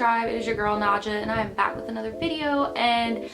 Tribe, it is your girl Naja, and I am back with another video. And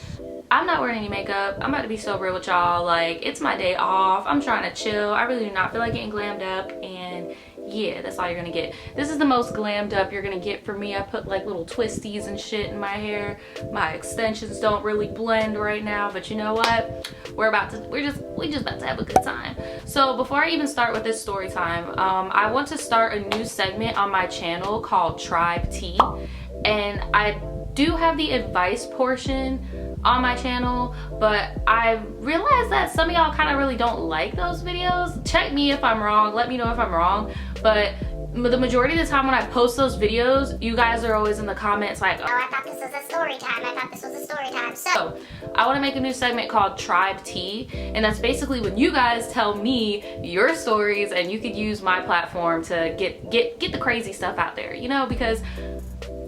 I'm not wearing any makeup. I'm about to be so real with y'all. Like, it's my day off. I'm trying to chill. I really do not feel like getting glammed up, and yeah, that's all you're gonna get. This is the most glammed up you're gonna get from me. I put like little twisties and shit in my hair. My extensions don't really blend right now, but you know what? We just about to have a good time. So before I even start with this story time, I want to start a new segment on my channel called TRIBETEA, and I do have the advice portion on my channel, but I realized that some of y'all kind of really don't like those videos. Check me if I'm wrong, let me know if I'm wrong, but the majority of the time when I post those videos, you guys are always in the comments like, oh, I thought this was a story time. I thought this was a story time. So I want to make a new segment called TRIBETEA, and that's basically when you guys tell me your stories, and you could use my platform to get the crazy stuff out there, you know, because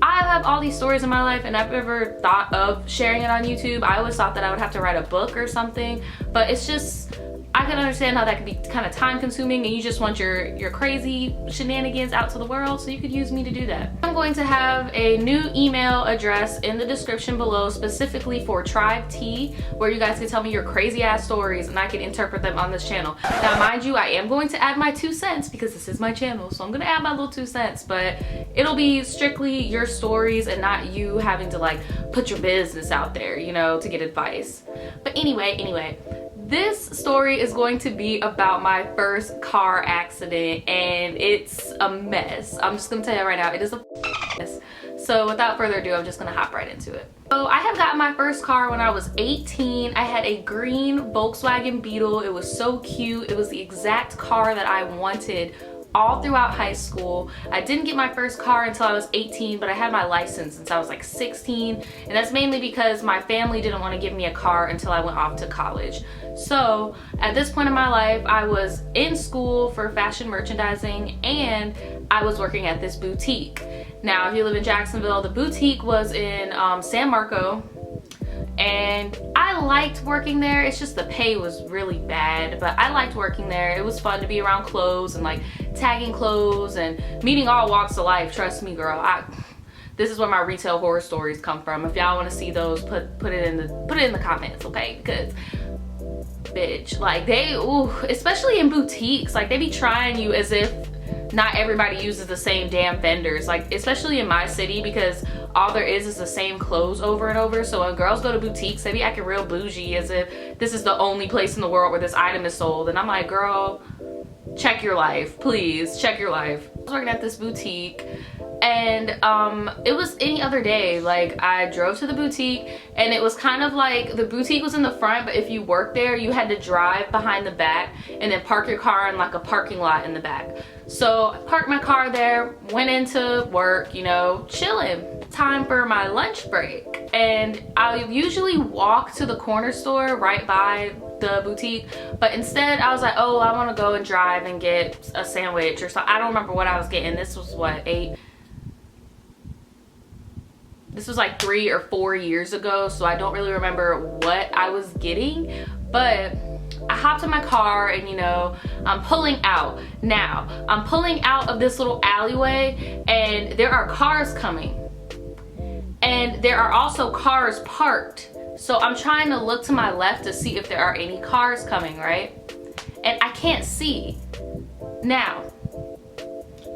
I have all these stories in my life and I've never thought of sharing it on YouTube. I always thought that I would have to write a book or something, but it's just, I can understand how that could be kind of time consuming, and you just want your crazy shenanigans out to the world, so you could use me to do that. I'm going to have a new email address in the description below specifically for TRIBETEA, where you guys can tell me your crazy ass stories and I can interpret them on this channel. Now mind you, I am going to add my 2 cents because this is my channel, so I'm gonna add my little 2 cents, but it'll be strictly your stories and not you having to like put your business out there, you know, to get advice. But anyway, this story is going to be about my first car accident, and it's a mess. I'm just gonna tell you right now, it is a mess. So without further ado, I'm just gonna hop right into it. So I have gotten my first car when I was 18. I had a green Volkswagen Beetle. It was so cute. It was the exact car that I wanted all throughout high school. I didn't get my first car until I was 18, but I had my license since I was like 16, and that's mainly because my family didn't want to give me a car until I went off to college. So at this point in my life, I was in school for fashion merchandising, and I was working at this boutique. Now if you live in Jacksonville, the boutique was in San Marco, and I liked working there. It's just the pay was really bad, but I liked working there. It was fun to be around clothes and like tagging clothes and meeting all walks of life. Trust me, girl, this is where my retail horror stories come from. If y'all want to see those, put it in the comments, okay? Because bitch, like especially in boutiques, like they be trying you as if not everybody uses the same damn vendors, like especially in my city, because all there is the same clothes over and over. So when girls go to boutiques, they be acting real bougie as if this is the only place in the world where this item is sold, and I'm like, girl, check your life, please check your life. I was working at this boutique, and it was any other day. Like I drove to the boutique, and it was kind of like the boutique was in the front, but if you worked there, you had to drive behind the back and then park your car in like a parking lot in the back. So I parked my car there, went into work, you know, chilling. Time for my lunch break, and I usually walk to the corner store right by the boutique, but instead I was like, oh, I want to go and drive and get a sandwich or something. I don't remember what I was getting. This was what, this was like 3 or 4 years ago, so I don't really remember what I was getting, but I hopped in my car and, you know, I'm pulling out. Now I'm pulling out of this little alleyway, and there are cars coming, and there are also cars parked. So I'm trying to look to my left to see if there are any cars coming, right? And I can't see. Now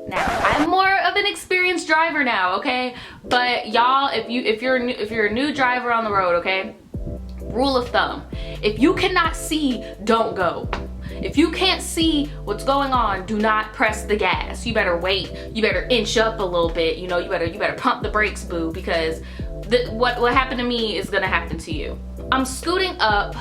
I'm more of an experienced driver now, okay? But y'all, if you're a new driver on the road, okay? Rule of thumb: if you cannot see, don't go. If you can't see what's going on, do not press the gas. You better wait. You better inch up a little bit. You know, you better pump the brakes, boo, because what happened to me is gonna happen to you. I'm scooting up.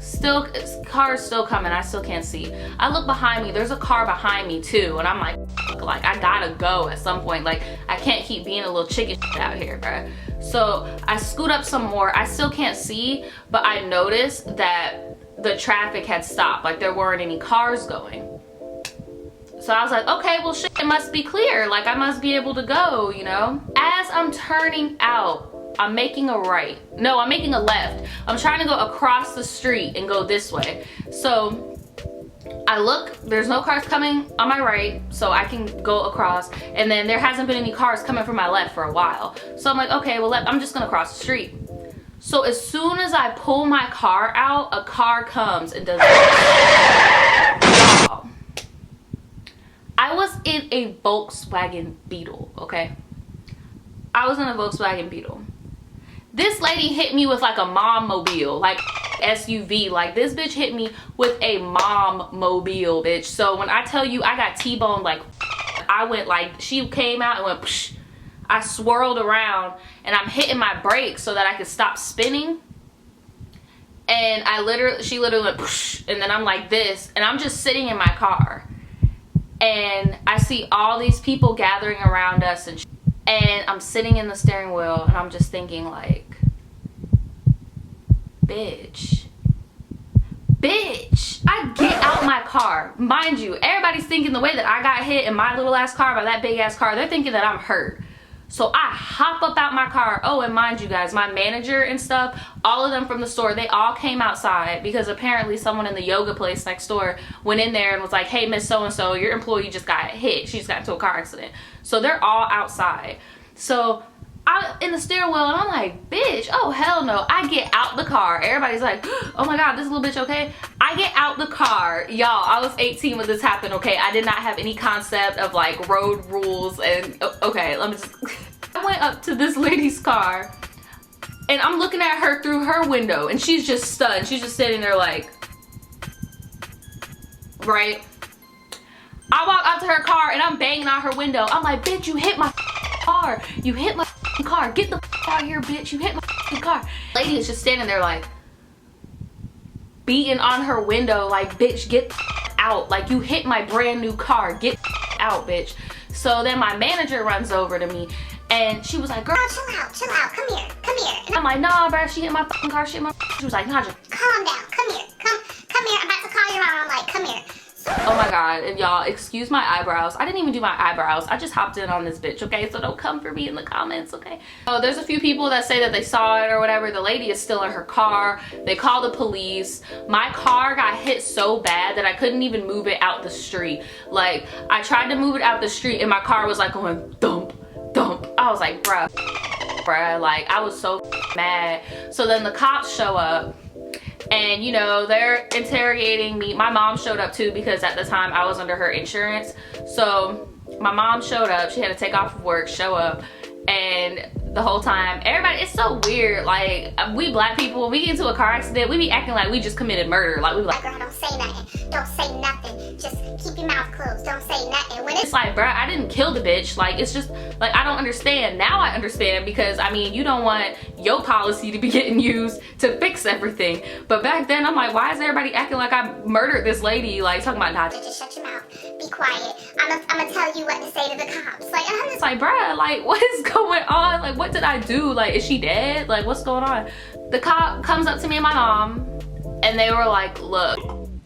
Still, car's still coming. I still can't see. I look behind me. There's a car behind me too, and I'm like I gotta go at some point. Like I can't keep being a little chicken out here, bruh. So I scoot up some more. I still can't see, but I noticed that the traffic had stopped. Like there weren't any cars going. So I was like, okay, well shit, it must be clear. Like I must be able to go, you know? As I'm turning out, I'm making a right. No, I'm making a left. I'm trying to go across the street and go this way. So I look, there's no cars coming on my right, so I can go across, and then there hasn't been any cars coming from my left for a while. So I'm like, okay, well, I'm just gonna cross the street. So as soon as I pull my car out, a car comes and does I was in a Volkswagen Beetle, okay? I was in a Volkswagen Beetle. This lady hit me with like a mom mobile, like SUV. Like this bitch hit me with a mom mobile, bitch. So when I tell you I got T-boned, like I went like, she came out and went psh. I swirled around and I'm hitting my brakes so that I could stop spinning. And she literally went psh, and then I'm like this, and I'm just sitting in my car. And I see all these people gathering around us, and I'm sitting in the steering wheel, and I'm just thinking like, bitch, I get out my car. Mind you, everybody's thinking the way that I got hit in my little ass car by that big ass car, they're thinking that I'm hurt. So I hop up out my car. Oh, and mind you guys, my manager and stuff, all of them from the store, they all came outside because apparently someone in the yoga place next door went in there and was like, hey, Miss So-and-so, your employee just got hit. She just got into a car accident. So they're all outside. So I'm in the steering wheel and I'm like, bitch, oh hell no. I get out the car. Everybody's like, oh my God, this little bitch okay? I get out the car. Y'all, I was 18 when this happened, okay? I did not have any concept of like road rules and, okay, let me just, I went up to this lady's car and I'm looking at her through her window and she's just stunned. She's just sitting there like, right? I walk up to her car and I'm banging on her window. I'm like, bitch, you hit my car. You hit my car. Get the out of here, bitch. You hit my car. Lady is just standing there like beating on her window like, bitch, get out. Like, you hit my brand new car. Get out, bitch. So then my manager runs over to me and she was like, girl, chill out, come here. and I'm like, nah, bro, she hit my car, she hit my. She was like, nah, just calm down, come here, come here, I'm about to call your mom. I'm like, come here. Oh my God, and y'all, excuse my eyebrows. I didn't even do my eyebrows. I just hopped in on this bitch, okay? So don't come for me in the comments, okay? So there's a few people that say that they saw it or whatever. The lady is still in her car. They call the police. My car got hit so bad that I couldn't even move it out the street. Like, I tried to move it out the street and my car was like going dump, dump. I was like, bruh, like, I was so mad. So then the cops show up. And you know, they're interrogating me. My mom showed up too because at the time I was under her insurance. So my mom showed up. She had to take off of work, show up, and the whole time everybody, it's so weird. Like, we black people, when we get into a car accident, we be acting like we just committed murder. Like, we be like, girl, don't say nothing. Don't say nothing. Just keep your mouth closed. Don't say nothing. When it's like, bruh, I didn't kill the bitch. Like, it's just like, I don't understand. Now I understand, because I mean, you don't want your policy to be getting used to fix everything. But back then I'm like, why is everybody acting like I murdered this lady? Like, talking about not. Just shut your mouth. Be quiet. I'm gonna tell you what to say to the cops. Like, I'm just like, bruh, like, what is going on? Like, what did I do? Like, is she dead? Like, what's going on? The cop comes up to me and my mom, and they were like, look,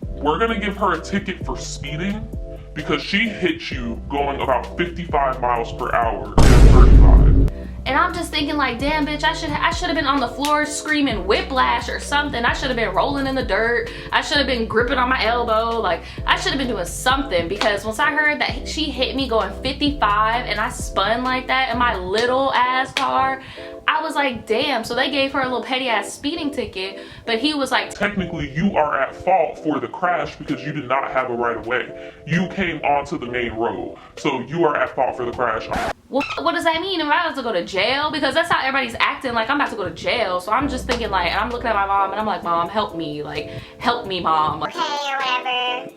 we're gonna give her a ticket for speeding because she hit you going about 55 miles per hour and 35. And I'm just thinking like, damn, bitch, I should have been on the floor screaming whiplash or something. I should have been rolling in the dirt. I should have been gripping on my elbow. Like, I should have been doing something, because once I heard that she hit me going 55 and I spun like that in my little ass car, I was like, damn. So they gave her a little petty ass speeding ticket, but he was like, technically you are at fault for the crash because you did not have a right of way. You came onto the main road, so you are at fault for the crash. well, what does that mean? Am I about to go to jail? Because that's how everybody's acting, like I'm about to go to jail. So I'm just thinking like, and I'm looking at my mom and I'm like, mom, help me. Like, help me, mom. Like, okay or whatever.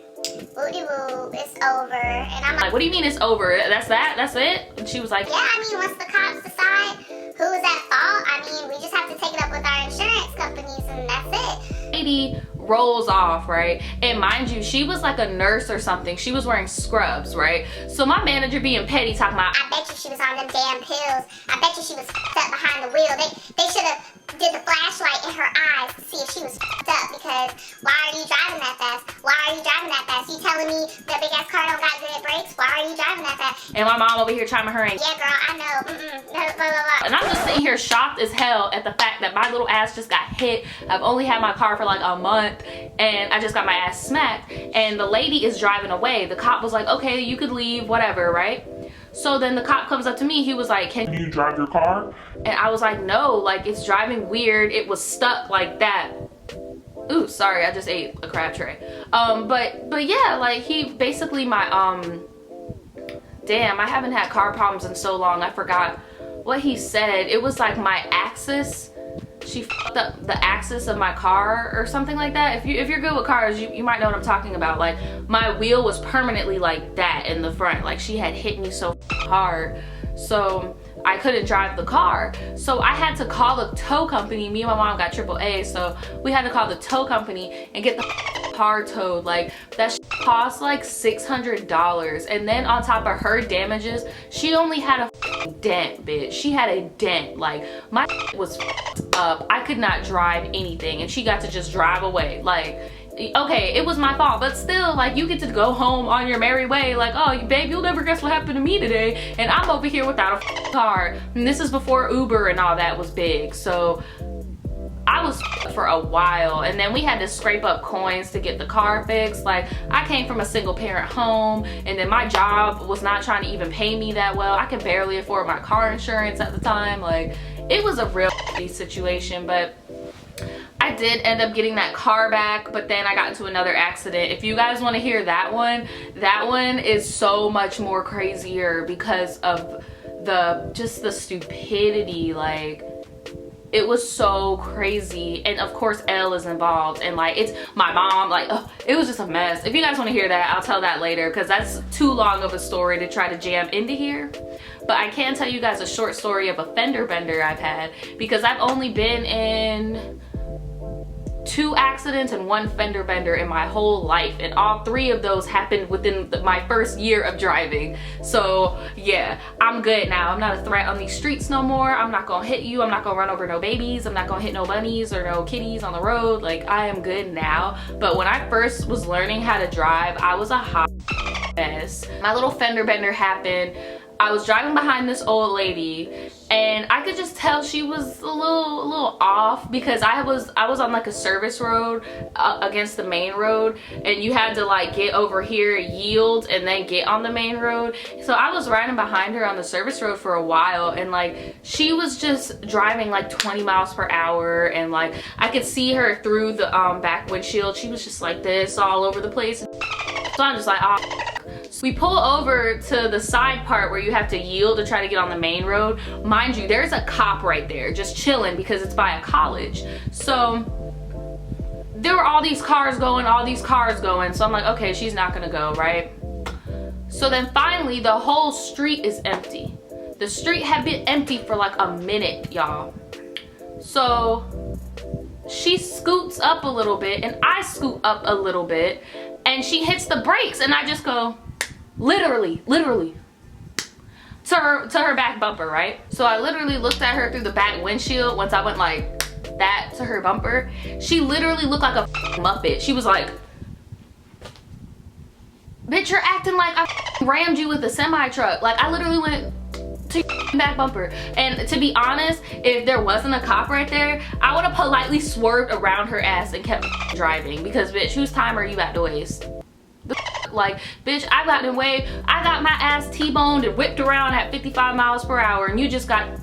Woo-de-woo, it's over. And I'm like, what do you mean it's over? That's that? That's it? And she was like, yeah, I mean, once the cops decide who is at fault, I mean, we just have to take it up with our insurance companies and that's it. Lady rolls off, right? And mind you, she was like a nurse or something. She was wearing scrubs, right? So my manager being petty, talking about, I bet you she was on them damn pills. I bet you she was up behind the wheel. They should have did the flashlight in her eyes to see if she was up, because why are you driving that fast? Why are you driving that fast? You telling me that big ass car don't got good brakes? Why are you driving that fast? And my mom over here chiming her in. Yeah, girl, I know. Blah, blah, blah. And I'm just sitting here shocked as hell at the fact that my little ass just got hit. I've only had my car for like a month. month and I just got my ass smacked, and the lady is driving away. The cop was like, okay, you could leave, whatever, right? So then the cop comes up to me, he was like, can you drive your car? And I was like, no, like it's driving weird, it was stuck like that. Ooh, sorry, I just ate a crab tray. But yeah, like he basically damn, I haven't had car problems in so long, I forgot what he said. It was like my axis, she fucked up the axis of my car or something like that. If you're good with cars, you might know what I'm talking about. Like my wheel was permanently like that in the front, like she had hit me so hard, so I couldn't drive the car. So I had to call the tow company. Me and my mom got AAA, so we had to call the tow company and get the car towed. Like that shit cost like $600, and then on top of her damages, she only had a dent, bitch. She had a dent. Like my was up. I could not drive anything, and she got to just drive away. Like, okay, it was my fault, but still, like, you get to go home on your merry way. Like, oh, babe, you'll never guess what happened to me today, and I'm over here without a car. And this is before Uber and all that was big, so I was for a while, and then we had to scrape up coins to get the car fixed. Like, I came from a single parent home, and then my job was not trying to even pay me that well. I could barely afford my car insurance at the time. Like, it was a real situation, but I did end up getting that car back, but then I got into another accident. If you guys want to hear that one is so much more crazier because of just the stupidity. Like, it was so crazy, and of course Elle is involved, and like it's my mom. Like, ugh, it was just a mess. If you guys want to hear that, I'll tell that later, because that's too long of a story to try to jam into here. But I can tell you guys a short story of a fender bender I've had, because I've only been in 2 accidents and 1 fender bender in my whole life, and all 3 of those happened within my first year of driving. So yeah, I'm good now. I'm not a threat on these streets no more. I'm not gonna hit you. I'm not gonna run over no babies. I'm not gonna hit no bunnies or no kitties on the road. Like, I am good now. But when I first was learning how to drive, I was a hot mess. My little fender bender happened. I was driving behind this old lady, and I could just tell she was a little off, because I was on like a service road against the main road, and you had to like get over here, yield, and then get on the main road. So I was riding behind her on the service road for a while, and like she was just driving like 20 miles per hour, and like I could see her through the back windshield. She was just like this all over the place. So I'm just like, oh. So we pull over to the side part where you have to yield to try to get on the main road. Mind you, there's a cop right there just chilling because it's by a college. So there were all these cars going. So I'm like, okay, she's not gonna go, right? So then finally the whole street is empty. The street had been empty for like a minute, y'all. So she scoots up a little bit, and I scoot up a little bit, and she hits the brakes, and I just go, literally to her back bumper, right? So I literally looked at her through the back windshield. Once I went like that to her bumper, she literally looked like a Muppet. She was like, bitch, you're acting like I rammed you with a semi truck. Like, I literally went to your back bumper. And to be honest, if there wasn't a cop right there, I would have politely swerved around her ass and kept driving, because bitch, whose time are you at to waste? Like, bitch, I got my ass T-boned and whipped around at 55 miles per hour, and you just got,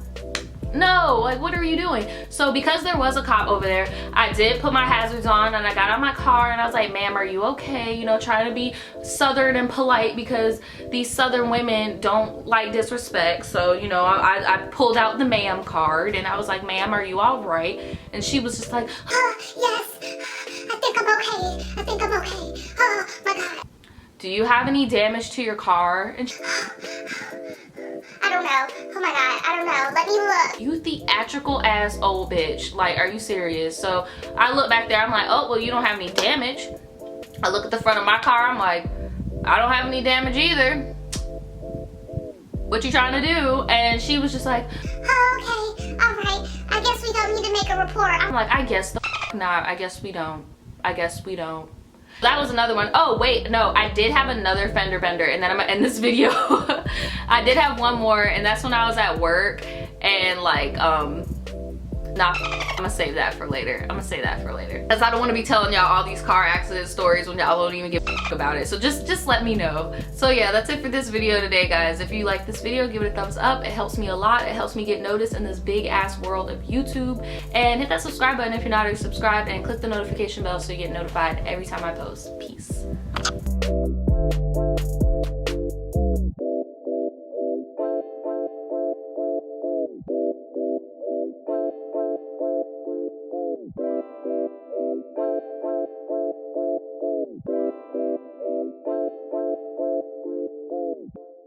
no, like, what are you doing? So because there was a cop over there, I did put my hazards on, and I got out my car, and I was like, ma'am, are you okay? You know, trying to be southern and polite, because these southern women don't like disrespect. So, you know, I pulled out the ma'am card, and I was like, ma'am, are you all right? And she was just like, yes, I think I'm okay. Oh my God. Do you have any damage to your car? And I don't know. Oh my God, I don't know. Let me look. You theatrical ass old bitch. Like, are you serious? So I look back there, I'm like, oh, well, you don't have any damage. I look at the front of my car, I'm like, I don't have any damage either. What you trying to do? And she was just like, oh, okay, all right. I guess we don't need to make a report. I'm like, I guess the not. I guess we don't. That was another one. Oh wait, no, I did have another fender bender, and then I'm gonna end this video. I did have one more, and that's when I was at work, and like Nah, I'm gonna save that for later. I'm gonna say that for later. Because I don't want to be telling y'all all these car accident stories when y'all don't even give a about it. So just let me know. So yeah, that's it for this video today, guys. If you like this video, give it a thumbs up. It helps me a lot. It helps me get noticed in this big ass world of YouTube. And hit that subscribe button if you're not already subscribed, and click the notification bell so you get notified every time I post. Peace.